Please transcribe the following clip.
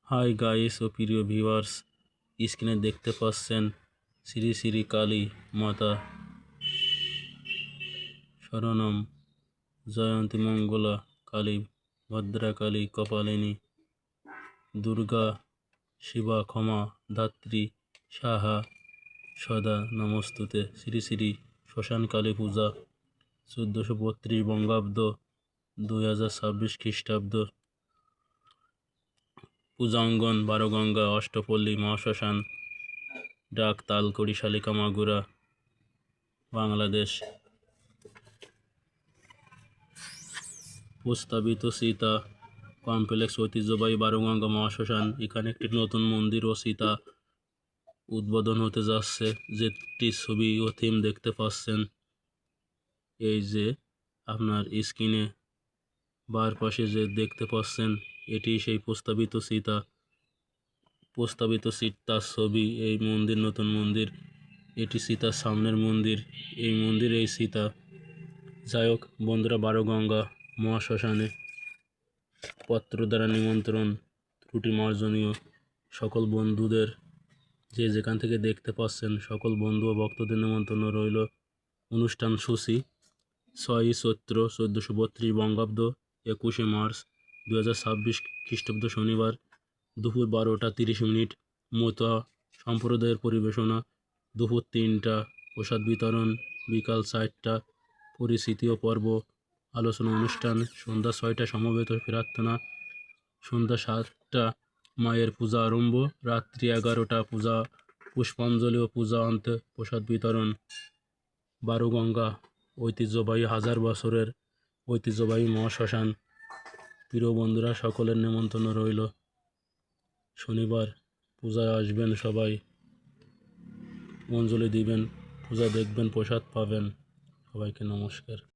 Hi guys ও প্রিয় viewers, স্ক্রিনে দেখতে পাচ্ছেন শ্রী শ্রী কালী মাতা শরণম জয়ন্তী মঙ্গলা কালী ভদ্রাকালী কপালিনী দুর্গা শিবা ক্ষমা ধাত্রী সাহা সদা নমস্তুতে। শ্রী শ্রী শ্মশান কালী পূজা 1432 বঙ্গাব্দ 2026 খ্রিস্টাব্দ। পূজাঙ্গন বারোগঙ্গা অষ্টপল্লী মহাশ্মশান, ডাক তালকড়ি শালিকা মাগুরা, বাংলাদেশ। প্রস্তাবিত সীতা কমপ্লেক্স ঐতিহ্যবাহী বারোগঙ্গা মহাশ্মশান। এখানে একটি নতুন মন্দির ও সীতা উদ্বোধন হতে যাচ্ছে, যেটি ছবি ও থিম দেখতে পাচ্ছেন। এই যে আপনার স্ক্রিনে বার পাশে যে দেখতে পাচ্ছেন, এটি সেই প্রস্তাবিত সীতার ছবি। এই মন্দির নতুন মন্দির, এটি সীতার সামনের মন্দির, এই মন্দির এই সীতা। যাই হোক বন্ধুরা, বারোগঙ্গা মহাশ্মশানে পত্র দ্বারা নিমন্ত্রণ, ত্রুটি মার্জনীয়। সকল বন্ধুদের, যে যেখান থেকে দেখতে পাচ্ছেন, সকল বন্ধু ও ভক্তদের নিমন্ত্রণ রইল। অনুষ্ঠান সূচি 6 চৈত্র 1432 বঙ্গাব্দ 21 মার্চ 2026 খ্রিস্টাব্দ শনিবার দুপুর 12টা 30 মতো সম্প্রদায়ের পরিবেশনা, দুপুর 3টা প্রসাদ বিতরণ, বিকাল 4টা পরিচিতি ও পর্ব আলোচনা অনুষ্ঠান, সন্ধ্যা 6টা সমবেত প্রার্থনা, সন্ধ্যা 7টা মায়ের পূজা আরম্ভ, রাত্রি 11টা পূজা পুষ্পাঞ্জলি ও পূজা অন্তে প্রসাদ বিতরণ। বারোগঙ্গা ঐতিহ্যবাহী, হাজার বছরের ঐতিহ্যবাহী মহাশ্মশান। প্রিয় বন্ধুরা, সকলের নিমন্ত্রণ রইল। শনিবার পূজায় আসবেন সবাই, অঞ্জলি দিবেন, পূজা দেখবেন, প্রসাদ পাবেন। সবাইকে নমস্কার।